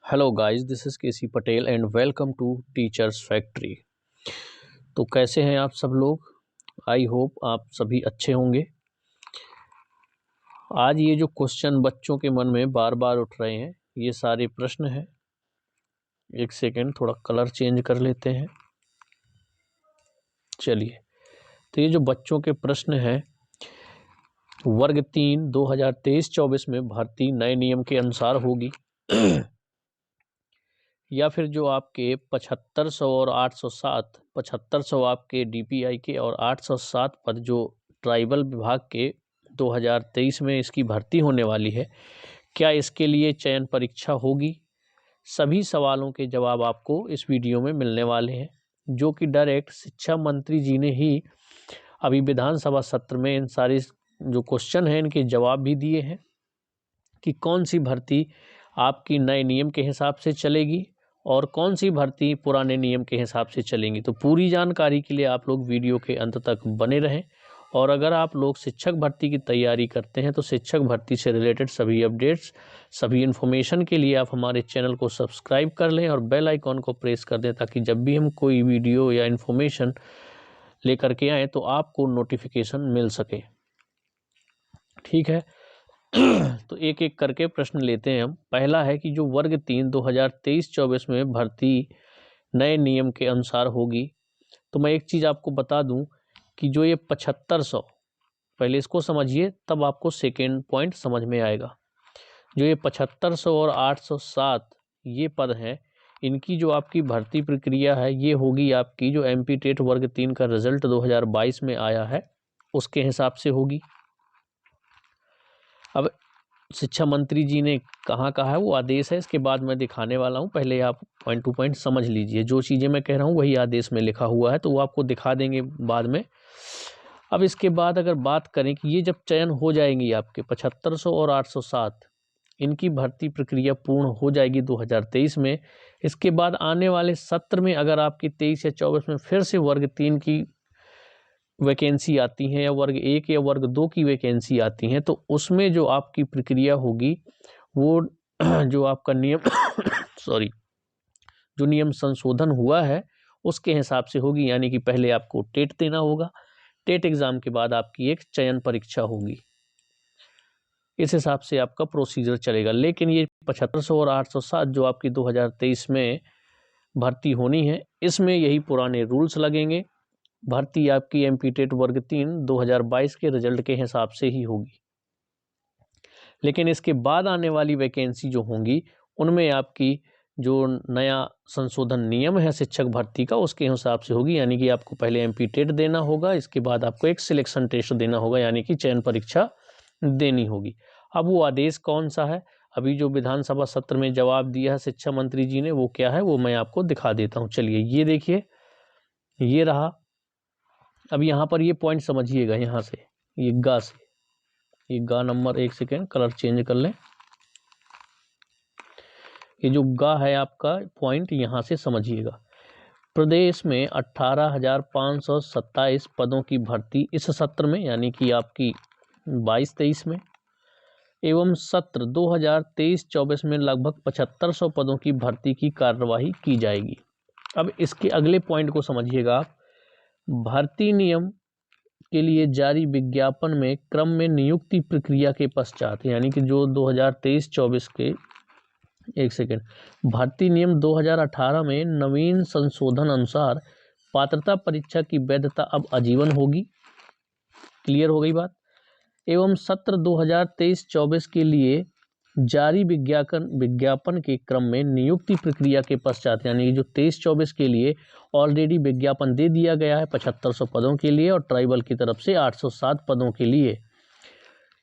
Hello guys, this is KC Patel and welcome to teachers factory. तो कैसे हैं आप सब लोग? आई होप आप सभी अच्छे होंगे। आज ये जो क्वेश्चन बच्चों के मन में बार बार उठ रहे हैं, ये सारे प्रश्न हैं। एक सेकेंड, थोड़ा कलर चेंज कर लेते हैं। चलिए, तो ये जो बच्चों के प्रश्न हैं, वर्ग 3 2023-24 में भर्ती नए नियम के अनुसार होगी या फिर जो आपके 7500 और 807, 7500 आपके डीपीआई के और 807 पद जो ट्राइबल विभाग के 2023 में इसकी भर्ती होने वाली है, क्या इसके लिए चयन परीक्षा होगी? सभी सवालों के जवाब आपको इस वीडियो में मिलने वाले हैं, जो कि डायरेक्ट शिक्षा मंत्री जी ने ही अभी विधानसभा सत्र में इन सारे जो क्वेश्चन हैं इनके जवाब भी दिए हैं कि कौन सी भर्ती आपकी नए नियम के हिसाब से चलेगी और कौन सी भर्ती पुराने नियम के हिसाब से चलेंगी। तो पूरी जानकारी के लिए आप लोग वीडियो के अंत तक बने रहें। और अगर आप लोग शिक्षक भर्ती की तैयारी करते हैं तो शिक्षक भर्ती से रिलेटेड सभी अपडेट्स, सभी इन्फॉर्मेशन के लिए आप हमारे चैनल को सब्सक्राइब कर लें और बेल आइकॉन को प्रेस कर दें, ताकि जब भी हम कोई वीडियो या इन्फॉर्मेशन लेकर के आएँ तो आपको नोटिफिकेशन मिल सके। ठीक है। तो एक एक करके प्रश्न लेते हैं हम। पहला है कि जो वर्ग 3 2023-24 में भर्ती नए नियम के अनुसार होगी, तो मैं एक चीज़ आपको बता दूं कि जो ये 7500, पहले इसको समझिए तब आपको सेकेंड पॉइंट समझ में आएगा। जो ये 7500 और 807 ये पद हैं, इनकी जो आपकी भर्ती प्रक्रिया है ये होगी आपकी जो एमपी टेट वर्ग 3 का रिजल्ट 2022 में आया है उसके हिसाब से होगी। अब शिक्षा मंत्री जी ने कहाँ कहा है वो आदेश है, इसके बाद मैं दिखाने वाला हूँ। पहले आप पॉइंट टू पॉइंट समझ लीजिए, जो चीज़ें मैं कह रहा हूँ वही आदेश में लिखा हुआ है, तो वो आपको दिखा देंगे बाद में। अब इसके बाद अगर बात करें कि ये जब चयन हो जाएंगी आपके 7500 और 807, इनकी भर्ती प्रक्रिया पूर्ण हो जाएगी 2023 में। इसके बाद आने वाले सत्र में अगर आपकी 23 या 24 में फिर से वर्ग 3 की वैकेंसी आती हैं या वर्ग 1 या वर्ग 2 की वैकेंसी आती हैं, तो उसमें जो आपकी प्रक्रिया होगी वो जो आपका नियम सॉरी, जो नियम संशोधन हुआ है उसके हिसाब से होगी। यानी कि पहले आपको टेट देना होगा, टेट एग्जाम के बाद आपकी एक चयन परीक्षा होगी। इस हिसाब से आपका प्रोसीजर चलेगा। लेकिन ये 7500 और 807 जो आपकी 2023 में भर्ती होनी है, इसमें यही पुराने रूल्स लगेंगे। भर्ती आपकी एमपी टेट वर्ग 3 2022 के रिजल्ट के हिसाब से ही होगी। लेकिन इसके बाद आने वाली वैकेंसी जो होंगी उनमें आपकी जो नया संशोधन नियम है शिक्षक भर्ती का उसके हिसाब से होगी। यानी कि आपको पहले एमपी टेट देना होगा, इसके बाद आपको एक सिलेक्शन टेस्ट देना होगा, यानी कि चयन परीक्षा देनी होगी। अब वो आदेश कौन सा है, अभी जो विधानसभा सत्र में जवाब दिया है शिक्षा मंत्री जी ने, वो क्या है वो मैं आपको दिखा देता हूँ। चलिए, ये देखिए, ये रहा। अब यहाँ पर ये पॉइंट समझिएगा, यहाँ से ये गा से, ये गा नंबर, एक सेकेंड कलर चेंज कर लें। ये जो गा है आपका पॉइंट, यहाँ से समझिएगा। प्रदेश में 18,527 पदों की भर्ती इस सत्र में, यानी कि आपकी 22-23 में, एवं सत्र 2023-24 में लगभग 7500 पदों की भर्ती की कार्यवाही की जाएगी। अब इसके अगले पॉइंट को समझिएगा आप। भर्ती नियम के लिए जारी विज्ञापन में क्रम में नियुक्ति प्रक्रिया के पश्चात, यानी कि जो 2023-24 के, एक सेकेंड, भर्ती नियम 2018 में नवीन संशोधन अनुसार पात्रता परीक्षा की वैधता अब आजीवन होगी। क्लियर हो गई बात। एवं सत्र 2023-24 के लिए जारी विज्ञापन के क्रम में नियुक्ति प्रक्रिया के पश्चात, यानी कि जो 23-24 के लिए ऑलरेडी विज्ञापन दे दिया गया है 7500 पदों के लिए और ट्राइबल की तरफ से 807 पदों के लिए,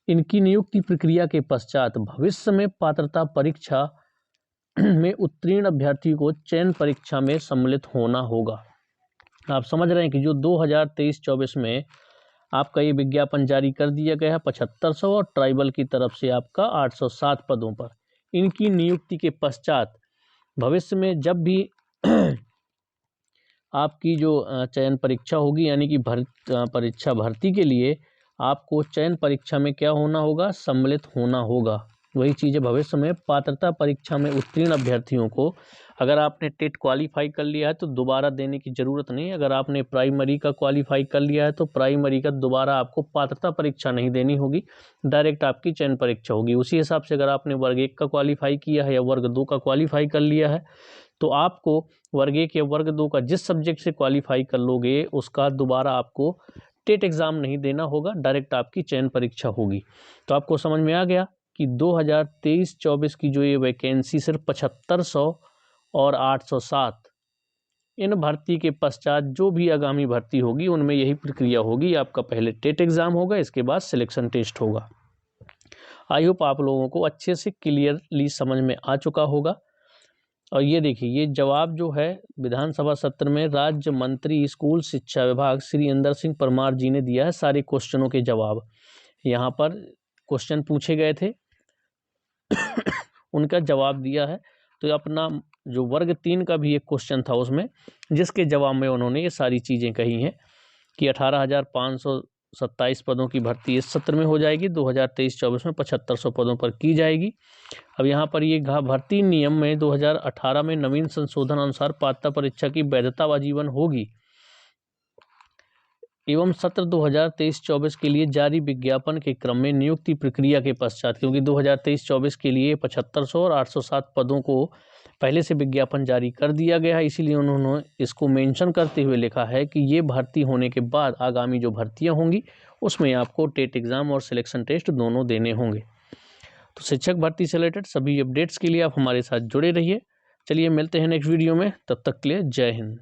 इनकी नियुक्ति प्रक्रिया के पश्चात भविष्य में पात्रता परीक्षा में उत्तीर्ण अभ्यर्थी को चयन परीक्षा में सम्मिलित होना होगा। आप समझ रहे हैं कि जो 2023-24 में आपका ये विज्ञापन जारी कर दिया गया है 7500 और ट्राइबल की तरफ से आपका 807 पदों पर, इनकी नियुक्ति के पश्चात भविष्य में जब भी आपकी जो चयन परीक्षा होगी, यानी कि भर्ती के लिए आपको चयन परीक्षा में क्या होना होगा, सम्मिलित होना होगा। वही चीज़ें भविष्य में पात्रता परीक्षा में उत्तीर्ण अभ्यर्थियों को, अगर आपने टेट क्वालिफाई कर लिया है तो दोबारा देने की ज़रूरत नहीं। अगर आपने प्राइमरी का क्वालिफाई कर लिया है तो प्राइमरी का दोबारा आपको पात्रता परीक्षा नहीं देनी होगी, डायरेक्ट आपकी चयन परीक्षा होगी। उसी हिसाब से अगर आपने वर्ग 1 का क्वालिफाई किया है या वर्ग 2 का क्वालिफाई कर लिया है तो आपको वर्ग 1 या वर्ग 2 का जिस सब्जेक्ट से क्वालिफाई कर लोगे उसका दोबारा आपको टेट एग्ज़ाम नहीं देना होगा, डायरेक्ट आपकी चयन परीक्षा होगी। तो आपको समझ में आ गया कि 2023-24 की जो ये वैकेंसी सिर्फ 7500 और 807, इन भर्ती के पश्चात जो भी आगामी भर्ती होगी उनमें यही प्रक्रिया होगी। आपका पहले टेट एग्ज़ाम होगा, इसके बाद सिलेक्शन टेस्ट होगा। आई होप आप लोगों को अच्छे से क्लियरली समझ में आ चुका होगा। और ये देखिए, ये जवाब जो है विधानसभा सत्र में राज्य मंत्री स्कूल शिक्षा विभाग श्री इंदर सिंह परमार जी ने दिया है सारे क्वेश्चनों के जवाब। यहाँ पर क्वेश्चन पूछे गए थे उनका जवाब दिया है। तो अपना जो वर्ग 3 का भी एक क्वेश्चन था उसमें, जिसके जवाब में उन्होंने ये सारी चीज़ें कही हैं कि 18,527 पदों की भर्ती इस सत्र में हो जाएगी, 2023-24 में 7500 पदों पर की जाएगी। अब यहाँ पर ये भर्ती नियम में 2018 में नवीन संशोधन अनुसार पात्रता परीक्षा की वैधता आजीवन होगी एवं सत्र 2023-24 के लिए जारी विज्ञापन के क्रम में नियुक्ति प्रक्रिया के पश्चात, क्योंकि 2023-24 के लिए 7500 और 807 पदों को पहले से विज्ञापन जारी कर दिया गया है, इसीलिए उन्होंने इसको मेंशन करते हुए लिखा है कि ये भर्ती होने के बाद आगामी जो भर्तियां होंगी उसमें आपको टेट एग्ज़ाम और सिलेक्शन टेस्ट दोनों देने होंगे। तो शिक्षक भर्ती से रिलेटेड सभी अपडेट्स के लिए आप हमारे साथ जुड़े रहिए। चलिए मिलते हैं नेक्स्ट वीडियो में, तब तक के लिए जय हिंद।